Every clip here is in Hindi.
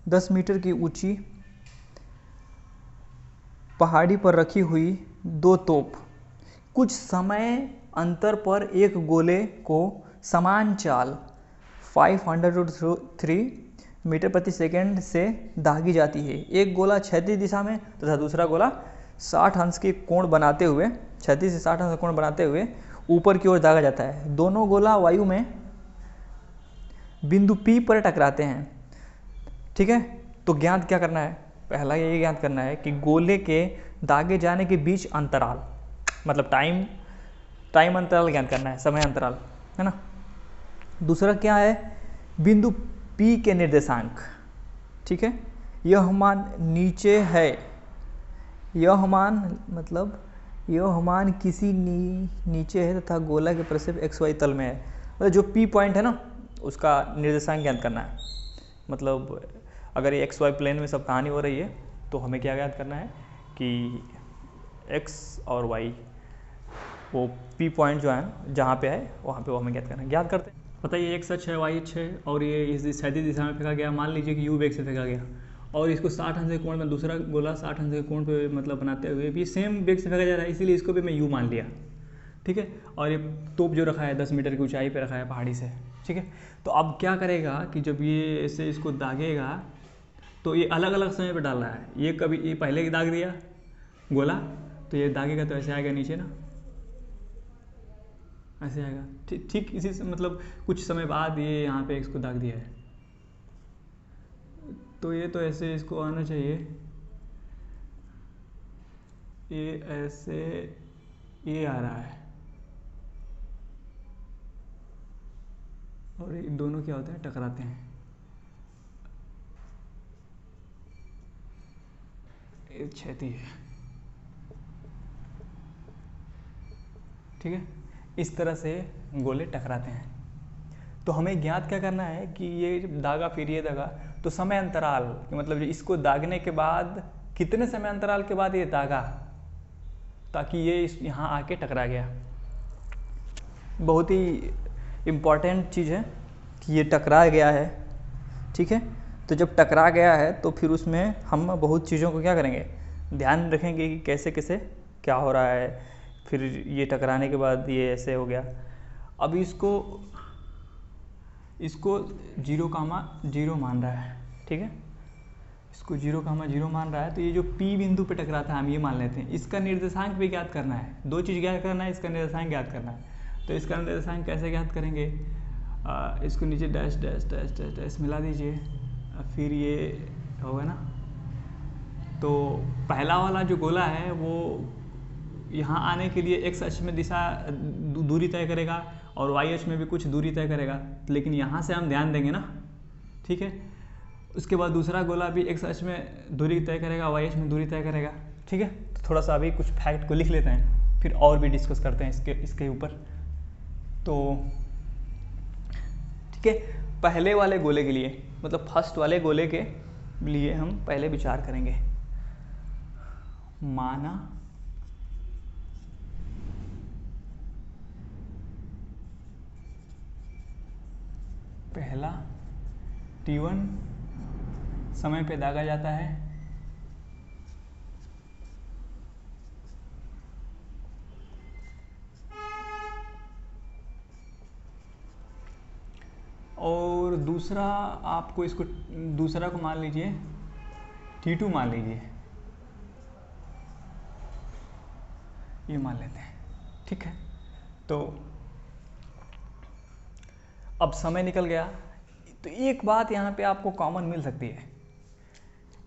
10 मीटर की ऊंची पहाड़ी पर रखी हुई 2 तोप कुछ समय अंतर पर एक गोले को समान चाल 503 मीटर प्रति सेकंड से दागी जाती है। एक गोला क्षैतिज दिशा में तथा दूसरा गोला 60 अंश के कोण बनाते हुए, क्षैतिज से 60 अंश का कोण बनाते हुए ऊपर की ओर दागा जाता है। दोनों गोला वायु में बिंदु P पर टकराते हैं। ठीक है, तो ज्ञात क्या करना है? पहला ये ज्ञात करना है कि गोले के दागे जाने के बीच अंतराल, मतलब टाइम अंतराल ज्ञात करना है, समय अंतराल, है ना। दूसरा क्या है? बिंदु P के निर्देशांक। ठीक है, यह मान नीचे है, यह मान मतलब यह मान किसी नीचे है तथा गोला के प्रक्षेप XY तल में है। मतलब जो P पॉइंट है ना, उसका निर्देशांक ज्ञात करना है। मतलब अगर ये XY प्लेन में सब कहानी हो रही है तो हमें क्या ज्ञात करना है कि X और Y वो P पॉइंट जो है जहाँ पे है वहाँ पे वो हमें ज्ञात करना है। ज्ञात करते हैं, पता ये X अक्ष है, Y अक्ष है और ये इस क्षैतिज दिशा में फेंका गया। मान लीजिए कि U वेग से फेंका गया और इसको 60 अंश के कोण में, दूसरा गोला 60 अंश के कोण पे मतलब बनाते हुए भी सेम वेग से फेंका जा रहा है, इसीलिए इसको भी मैं U मान लिया। ठीक है, और ये तोप जो रखा है 10 मीटर की ऊंचाई पे रखा है पहाड़ी से। ठीक है, तो अब क्या करेगा कि जब ये ऐसे इसको दागेगा तो ये अलग अलग समय पे डाल रहा है। ये कभी ये पहले दाग दिया गोला, तो ये दागेगा तो ऐसे आएगा नीचे ना, ऐसे आएगा। ठीक इसी से मतलब कुछ समय बाद ये यहाँ पे इसको दाग दिया है, तो ये तो ऐसे इसको आना चाहिए, ये ऐसे ये आ रहा है और ये दोनों क्या होते हैं, टकराते हैं। ये क्षैतिज है। ठीक है, इस तरह से गोले टकराते हैं। तो हमें ज्ञात क्या करना है कि ये जब दागा फिर ये दागा, तो समय अंतराल मतलब इसको दागने के बाद कितने समय अंतराल के बाद ये दागा ताकि ये यहाँ आके टकरा गया। बहुत ही इम्पॉर्टेंट चीज़ है कि ये टकरा गया है। ठीक है, तो जब टकरा गया है तो फिर उसमें हम बहुत चीज़ों को क्या करेंगे, ध्यान रखेंगे कि कैसे कैसे क्या हो रहा है। फिर ये टकराने के बाद ये ऐसे हो गया। अब इसको 0,0 मान रहा है। ठीक है, इसको 0,0 मान रहा है, तो ये जो P बिंदु पे टकराता है हम ये मान लेते हैं। इसका निर्देशांक भी ज्ञात करना है, दो चीज़ ज्ञात करना है, इसका निर्देशांक ज्ञात करना है। तो इसका निर्देशांक कैसे ज्ञात करेंगे? इसको नीचे dash dash dash dash dash मिला दीजिए, फिर ये होगा ना। तो पहला वाला जो गोला है वो यहाँ आने के लिए X अक्ष में दिशा दूरी तय करेगा और Y अक्ष में भी कुछ दूरी तय करेगा, लेकिन यहाँ से हम ध्यान देंगे ना। ठीक है, उसके बाद दूसरा गोला भी X अक्ष में दूरी तय करेगा, Y अक्ष में दूरी तय करेगा। ठीक है, तो थोड़ा सा अभी कुछ फैक्ट को लिख लेते हैं, फिर और भी डिस्कस करते हैं इसके ऊपर। तो ठीक है, पहले वाले गोले के लिए मतलब फर्स्ट वाले गोले के लिए हम पहले विचार करेंगे। माना पहला T1 समय पे दागा जाता है और दूसरा आपको इसको दूसरा को मान लीजिए T2 मान लीजिए, ये मान लेते हैं। ठीक है, तो अब समय निकल गया, तो एक बात यहाँ पे आपको कॉमन मिल सकती है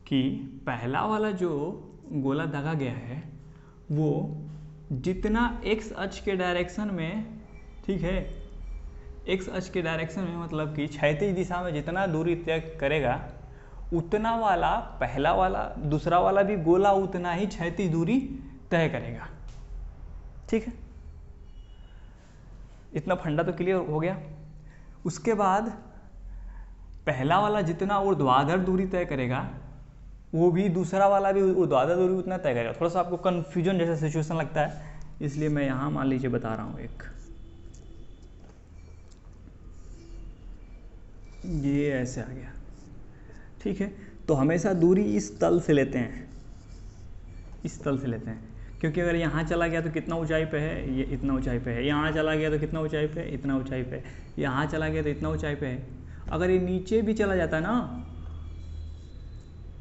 कि पहला वाला जो गोला दागा गया है वो जितना X अक्ष के डायरेक्शन में, ठीक है, X अक्ष के डायरेक्शन में मतलब कि क्षैतिज दिशा में जितना दूरी तय करेगा उतना वाला पहला वाला दूसरा वाला भी गोला उतना ही क्षैतिज दूरी तय करेगा। ठीक है, इतना फंडा तो क्लियर हो गया। उसके बाद पहला वाला जितना ऊर्ध्वाधर दूरी तय करेगा वो भी दूसरा वाला भी ऊर्ध्वाधर दूरी उतना तय करेगा। थोड़ा सा आपको कन्फ्यूजन जैसा सिचुएशन लगता है, इसलिए मैं यहाँ मान लीजिए बता रहा हूँ। एक ये ऐसे आ गया, ठीक है, तो हमेशा दूरी इस तल से लेते हैं, इस तल से लेते हैं, क्योंकि अगर यहाँ चला गया तो कितना ऊंचाई पे है, ये इतना ऊंचाई पे है, यहाँ चला गया तो कितना ऊंचाई पे है, इतना ऊंचाई पे है, यहाँ चला गया तो इतना ऊंचाई पे है। अगर ये नीचे भी चला जाता ना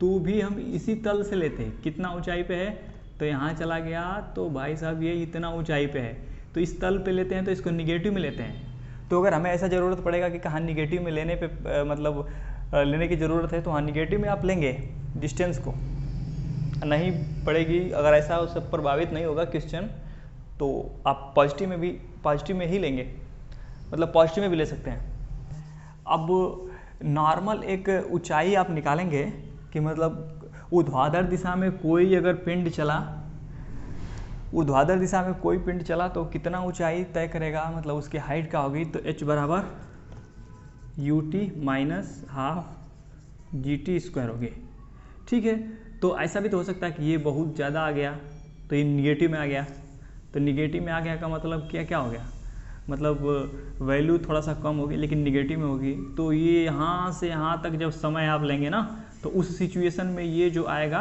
तो भी हम इसी तल से लेते हैं, कितना ऊंचाई पे है, तो यहाँ चला गया तो भाई साहब ये इतना ऊंचाई पे है, तो इस तल पे लेते हैं, तो इसको निगेटिव में लेते हैं। तो अगर हमें ऐसा ज़रूरत पड़ेगा कि कहाँ निगेटिव में लेने पे मतलब लेने की ज़रूरत है, तो हाँ निगेटिव में आप लेंगे डिस्टेंस को, नहीं पड़ेगी अगर ऐसा उससे प्रभावित नहीं होगा क्वेश्चन, तो आप पॉजिटिव में ही लेंगे, मतलब पॉजिटिव में भी ले सकते हैं। अब नॉर्मल एक ऊंचाई आप निकालेंगे कि मतलब ऊर्ध्वाधर दिशा में कोई अगर पिंड चला, ऊर्ध्वाधर दिशा में कोई पिंड चला तो कितना ऊंचाई तय करेगा, मतलब उसकी हाइट क्या होगी, तो h बराबर ut माइनस हाफ GT² होगी। ठीक है, तो ऐसा भी तो हो सकता है कि ये बहुत ज़्यादा आ गया तो ये निगेटिव में आ गया, तो निगेटिव में आ गया का मतलब क्या हो गया, मतलब वैल्यू थोड़ा सा कम होगी लेकिन निगेटिव में होगी, तो ये यहाँ से यहाँ तक जब समय आप लेंगे ना, तो उस सिचुएशन में ये जो आएगा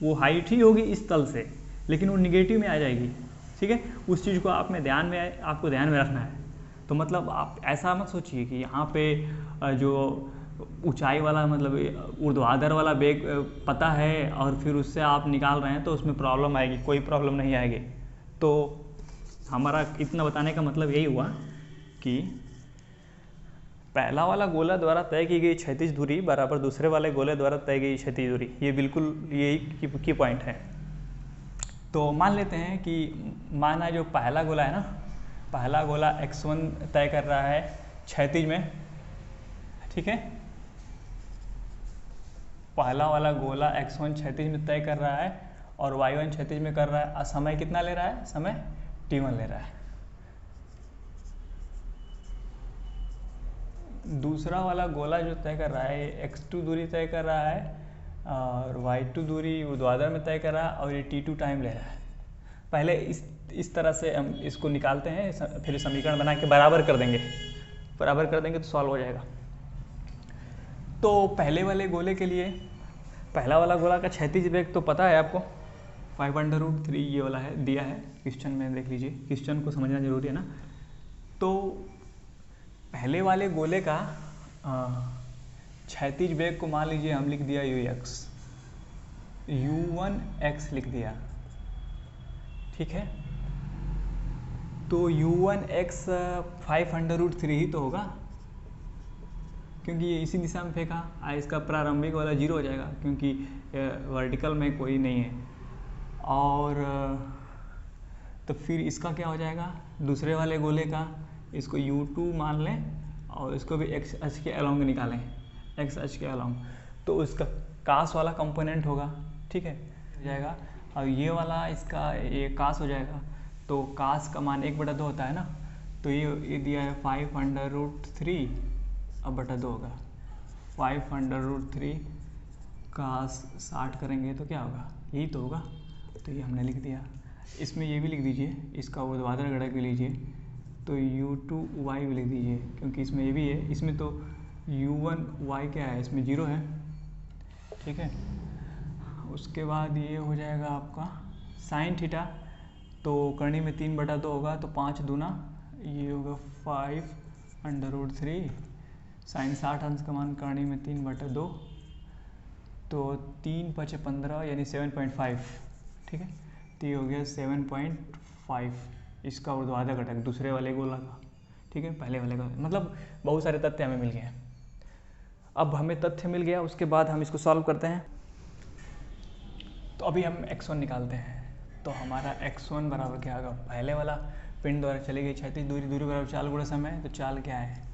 वो हाइट ही होगी इस तल से, लेकिन वो निगेटिव में आ जाएगी। ठीक है, उस चीज़ को आपको ध्यान में रखना है। तो मतलब आप ऐसा मत सोचिए कि यहाँ पे जो ऊंचाई वाला मतलब ऊर्ध्वाधर वाला वेग पता है और फिर उससे आप निकाल रहे हैं तो उसमें प्रॉब्लम आएगी, कोई प्रॉब्लम नहीं आएगी। तो हमारा इतना बताने का मतलब यही हुआ कि पहला वाला गोला द्वारा तय की गई क्षैतिज दूरी बराबर दूसरे वाले गोले द्वारा तय गई क्षैतिज दूरी, ये बिल्कुल यही की पॉइंट है। तो मान लेते हैं कि माना जो पहला गोला है ना, पहला गोला x1 तय कर रहा है क्षैतिज में, ठीक है, पहला वाला गोला x1 क्षैतिज में तय कर रहा है और y1 क्षैतिज में कर रहा है। समय कितना ले रहा है, समय t1 ले रहा है। दूसरा वाला गोला जो तय कर रहा है x2 दूरी तय कर रहा है और y2 दूरी ऊर्ध्वाधर में तय कर रहा है और ये t2 टाइम ले रहा है। पहले इस तरह से हम इसको निकालते हैं, फिर समीकरण बना के बराबर कर देंगे तो सॉल्व हो जाएगा। तो पहले वाले गोले के लिए पहला वाला गोला का क्षैतिज वेग तो पता है आपको 5√3 ये वाला है, दिया है क्वेश्चन में, देख लीजिए, क्वेश्चन को समझना जरूरी है ना। तो पहले वाले गोले का क्षैतिज वेग को मान लीजिए हम लिख दिया u1x लिख दिया, ठीक है। तो u1x 5√3 ही तो होगा, क्योंकि ये इसी दिशा में फेंका, इसका प्रारंभिक वाला 0 हो जाएगा क्योंकि वर्टिकल में कोई नहीं है। और तो फिर इसका क्या हो जाएगा, दूसरे वाले गोले का इसको u2 मान लें और इसको भी x अक्ष के अलोंग निकालें, x अक्ष के अलोंग, तो उसका कास वाला कंपोनेंट होगा, ठीक है, हो जाएगा। और ये वाला इसका ये कास हो जाएगा, तो कास का मान 1/2 होता है ना, तो ये दिया है 5√3 अब बटा 2 होगा 5√3 कास 60 करेंगे तो क्या होगा, यही तो होगा। तो ये हमने लिख दिया, इसमें ये भी लिख दीजिए, इसका ऊर्ध्वाधर घटक भी लीजिए, तो u2y भी लिख दीजिए क्योंकि इसमें ये भी है, इसमें तो u1y क्या है, इसमें 0 है, ठीक है। उसके बाद ये हो जाएगा आपका साइन थीटा, तो करनी में 3/2 होगा, तो 5 दूना ये होगा 5√3 साइन 60 अंश का मान करनी में 3/2, तो 3 × 5 = 15 यानी 7.5, ठीक है। तो ये हो गया 7.5 इसका ऊर्ध्वाधर घटक दूसरे वाले गोला का, ठीक है, पहले वाले का। मतलब बहुत सारे तथ्य हमें मिल गए। अब हमें तथ्य मिल गया, उसके बाद हम इसको सॉल्व करते हैं। तो अभी हम x1 निकालते हैं, तो हमारा x1 बराबर क्या होगा, पहले वाला पिंड द्वारा चली गई क्षैतिज दूरी बराबर चाल गुणा समय, तो चाल क्या है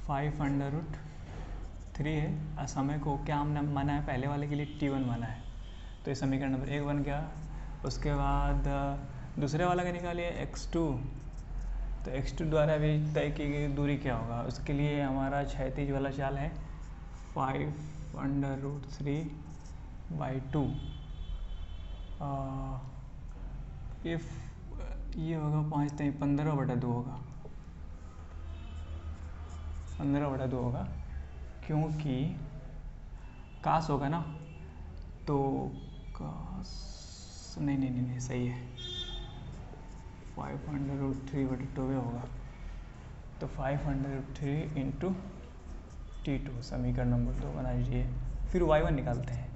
5√3 है और समय को क्या हमने माना है, पहले वाले के लिए t1 माना है, तो ये समीकरण नंबर 1 बन गया। उसके बाद दूसरे वाला का निकालिए x2, तो x2 द्वारा भी तय की गई दूरी क्या होगा, उसके लिए हमारा क्षैतिज वाला चाल है 5√3/2, ये होगा 15/2 होगा, 15/2 होगा, क्योंकि कास होगा ना, तो कास नहीं सही है, 500√3/2 होगा, तो 500√3 इंटू T2 समीकरण नंबर 2 बना लीजिए। फिर y1 निकालते हैं।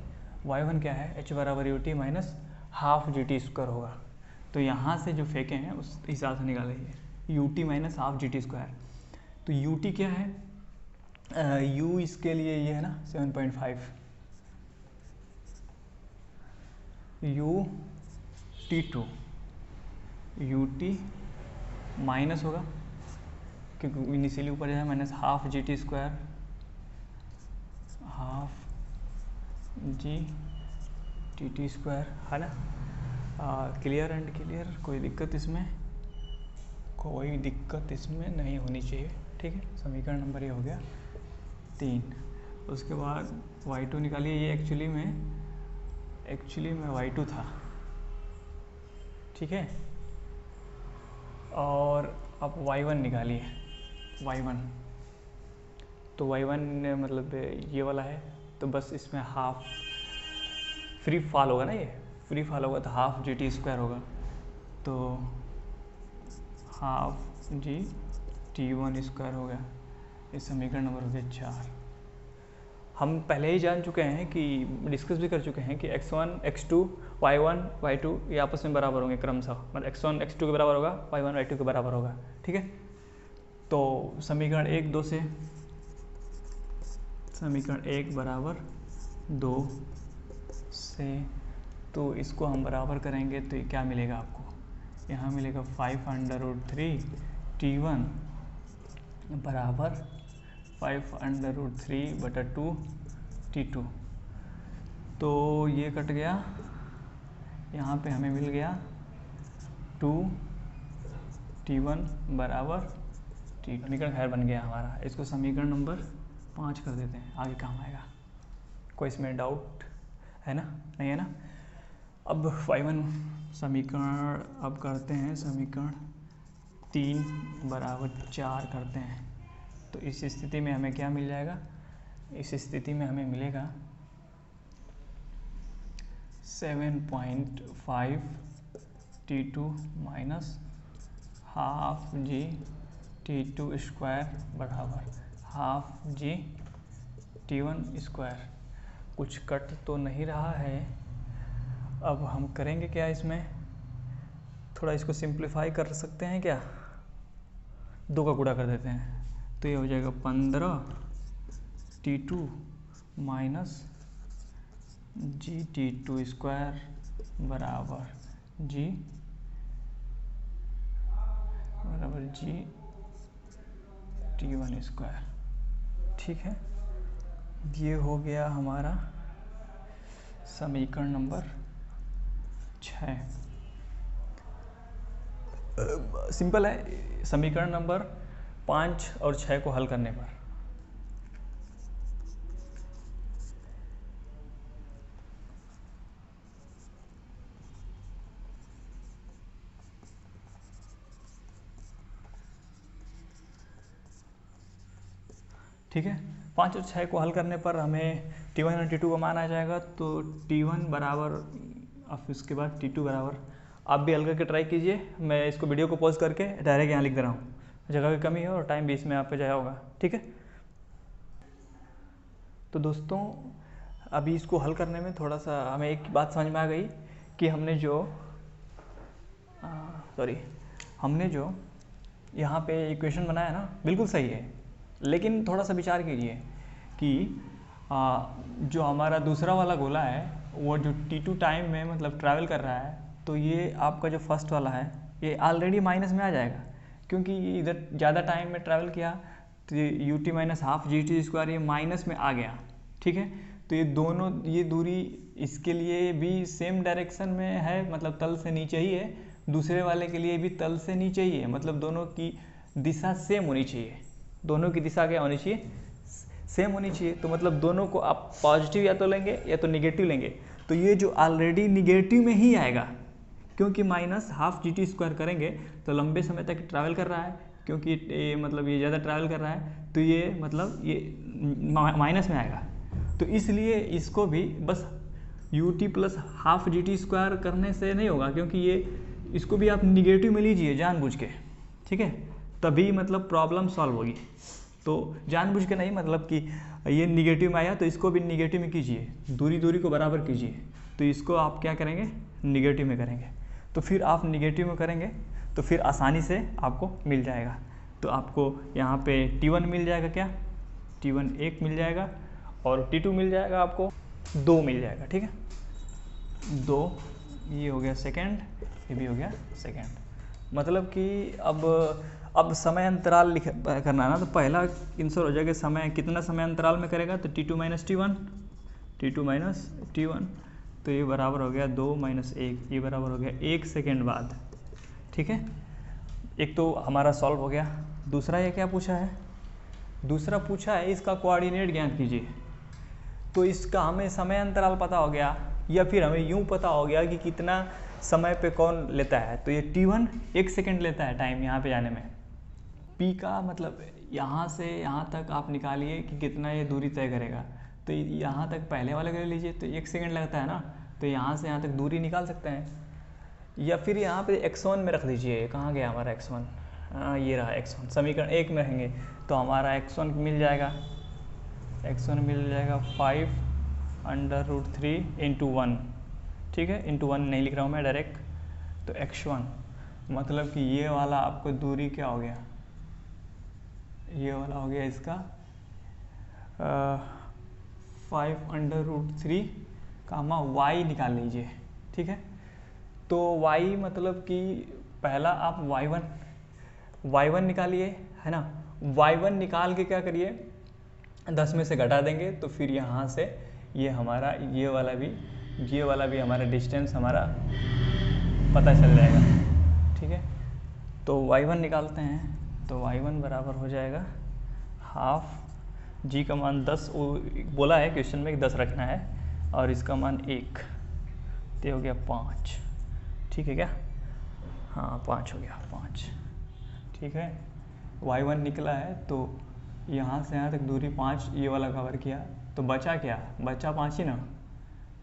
y1 क्या है, h बराबर ut माइनस हाफ GT² होगा, तो यहाँ से जो फेंके हैं उस हिसाब से निकाल लीजिए, ut माइनस हाफ GT²। तो ut क्या है, u इसके लिए ये है ना 7.5, u T2 ut माइनस होगा क्योंकि इनिशियली ऊपर है minus half GT², half GT² है ना। क्लियर एंड क्लियर, कोई दिक्कत इसमें नहीं होनी चाहिए, ठीक है। समीकरण नंबर ये हो गया 3। उसके बाद y2 निकालिए, ये एक्चुअली में y2 था, ठीक है। और अब y1 निकालिए, y1 तो y1 मतलब ये वाला है, तो बस इसमें हाफ फ्री फॉल होगा ना, ये फ्री फॉल होगा तो हाफ GT² होगा, तो हाफ T1² हो गया। इस समीकरण नंबर हो गया 4। हम पहले ही जान चुके हैं कि डिस्कस भी कर चुके हैं कि x1 x2 y1 y2 ये आपस में बराबर होंगे क्रमशः, मतलब x1 x2 के बराबर होगा, y1 y2 के बराबर होगा, ठीक है। तो समीकरण 1 2 से, समीकरण 1 बराबर 2 से, तो इसको हम बराबर करेंगे तो ये क्या मिलेगा आपको, यहाँ मिलेगा 500√3 T1 बराबर 500√3/2 T2। तो ये कट गया, यहाँ पे हमें मिल गया 2 T1 बराबर T2। समीकरण खैर बन गया हमारा। इसको समीकरण नंबर 5 कर देते हैं, आगे काम आएगा। कोई इसमें डाउट है ना, नहीं है ना। अब y1 समीकरण अब करते हैं, समीकरण 3 बराबर 4 करते हैं। तो इस स्थिति में हमें क्या मिल जाएगा, इस स्थिति में हमें मिलेगा 7.5 T2 माइनस हाफ GT2² बराबर हाफ GT1²। कुछ कट तो नहीं रहा है। अब हम करेंगे क्या, इसमें थोड़ा इसको सिंप्लीफाई कर सकते हैं क्या, 2 का गुणा कर देते हैं, तो ये हो जाएगा 15 T2 माइनस GT2² बराबर GT1², ठीक है। ये हो गया हमारा समीकरण नंबर 6। सिंपल है, समीकरण नंबर 5 और 6 को हल करने पर ठीक है। 5 और 6 को हल करने पर हमें T1 और T2 का मान आ जाएगा। तो T1 बराबर, अब इसके बाद T2 बराबर, आप भी हल करके ट्राई कीजिए। मैं इसको वीडियो को पॉज करके डायरेक्ट यहाँ लिख दे रहा हूँ, जगह की कमी है और टाइम भी इसमें आप पे जाया होगा, ठीक है। तो दोस्तों अभी इसको हल करने में थोड़ा सा हमें एक बात समझ में आ गई कि हमने जो यहाँ पे इक्वेशन बनाया ना, बिल्कुल सही है, लेकिन थोड़ा सा विचार कीजिए कि जो हमारा दूसरा वाला गोला है वो जो T2 टाइम में मतलब ट्रैवल कर रहा है, तो ये आपका जो फर्स्ट वाला है ये ऑलरेडी माइनस में आ जाएगा, क्योंकि इधर ज़्यादा टाइम में ट्रैवल किया तो ये ut माइनस हाफ GT² ये माइनस में आ गया, ठीक है। तो ये दोनों, ये दूरी इसके लिए भी सेम डायरेक्शन में है, मतलब तल से नीचे ही है, दूसरे वाले के लिए भी तल से नीचे ही है, मतलब दोनों की दिशा सेम होनी चाहिए। दोनों की दिशा क्या होनी चाहिए, सेम होनी चाहिए। तो मतलब दोनों को आप पॉजिटिव या तो लेंगे या तो निगेटिव लेंगे, तो ये जो ऑलरेडी निगेटिव में ही आएगा, क्योंकि माइनस हाफ GT² करेंगे तो लंबे समय तक ट्रैवल कर रहा है, क्योंकि ये मतलब ये ज़्यादा ट्रैवल कर रहा है, तो ये मतलब ये माइनस में आएगा। तो इसलिए इसको भी बस ut plus half G T square करने से नहीं होगा, क्योंकि ये इसको भी आप निगेटिव में लीजिए जानबूझ के, ठीक है, तभी मतलब प्रॉब्लम सॉल्व होगी। तो जानबूझ के नहीं, मतलब कि ये निगेटिव में आया तो इसको भी निगेटिव में कीजिए, दूरी दूरी को बराबर कीजिए। तो इसको आप क्या करेंगे, निगेटिव में करेंगे। तो फिर आप निगेटिव में करेंगे तो फिर आसानी से आपको मिल जाएगा। तो आपको यहाँ पे T1 मिल जाएगा, क्या T1 1 मिल जाएगा, और T2 मिल जाएगा आपको 2 मिल जाएगा, ठीक है, 2, ये हो गया सेकेंड, ये भी हो गया सेकेंड। मतलब कि अब समय अंतराल करना है ना, तो पहला आंसर हो जाएगा समय, कितना समय अंतराल में करेगा, तो T2 माइनस T1, तो ये बराबर हो गया 2 माइनस 1, ये बराबर हो गया 1 सेकेंड बाद, ठीक है। एक तो हमारा सॉल्व हो गया। दूसरा ये क्या पूछा है, दूसरा पूछा है इसका कोऑर्डिनेट ज्ञात कीजिए। तो इसका हमें समय अंतराल पता हो गया, या फिर हमें यूं पता हो गया कि कितना समय पे कौन लेता है। तो ये T1 1 सेकेंड लेता है टाइम यहाँ पे जाने में। P का मतलब यहाँ से यहाँ तक आप निकालिए कि कितना ये दूरी तय करेगा। तो यहाँ तक पहले वाले ले लीजिए, तो 1 सेकेंड लगता है ना, तो यहाँ से यहाँ तक दूरी निकाल सकते हैं। या फिर यहाँ पे x1 में रख दीजिए, कहाँ गया हमारा x1, ये रहा x1, समीकरण 1 में रहेंगे तो हमारा x1 मिल जाएगा, 5/√3 इंटू 1, ठीक है, इंटू 1 नहीं लिख रहा हूँ मैं डायरेक्ट। तो x1 मतलब कि ये वाला आपको दूरी क्या हो गया, ये वाला हो गया इसका 5/√3 कामा y निकाल लीजिए, ठीक है। तो y मतलब कि पहला आप y1 निकालिए, है ना। y1 निकाल के क्या करिए, 10 में से घटा देंगे, तो फिर यहाँ से ये हमारा ये वाला भी हमारा डिस्टेंस हमारा पता चल जाएगा, ठीक है। तो y1 निकालते हैं, तो y1 बराबर हो जाएगा हाफ, g का मान 10 बोला है क्वेश्चन में कि 10 रखना है, और इसका मान 1, तो हो गया 5, ठीक है क्या, हाँ 5 हो गया 5, ठीक है। y1 निकला है, तो यहाँ से यहाँ तक दूरी 5 ये वाला कवर किया, तो बचा क्या, बचा 5 ही ना,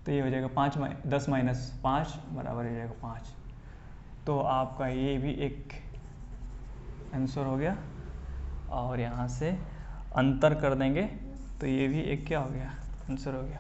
तो ये हो जाएगा 10 माइनस 5 बराबर हो जाएगा 5। तो आपका ये भी एक आंसर हो गया, और यहाँ से अंतर कर देंगे तो ये भी एक क्या हो गया, आंसर हो गया।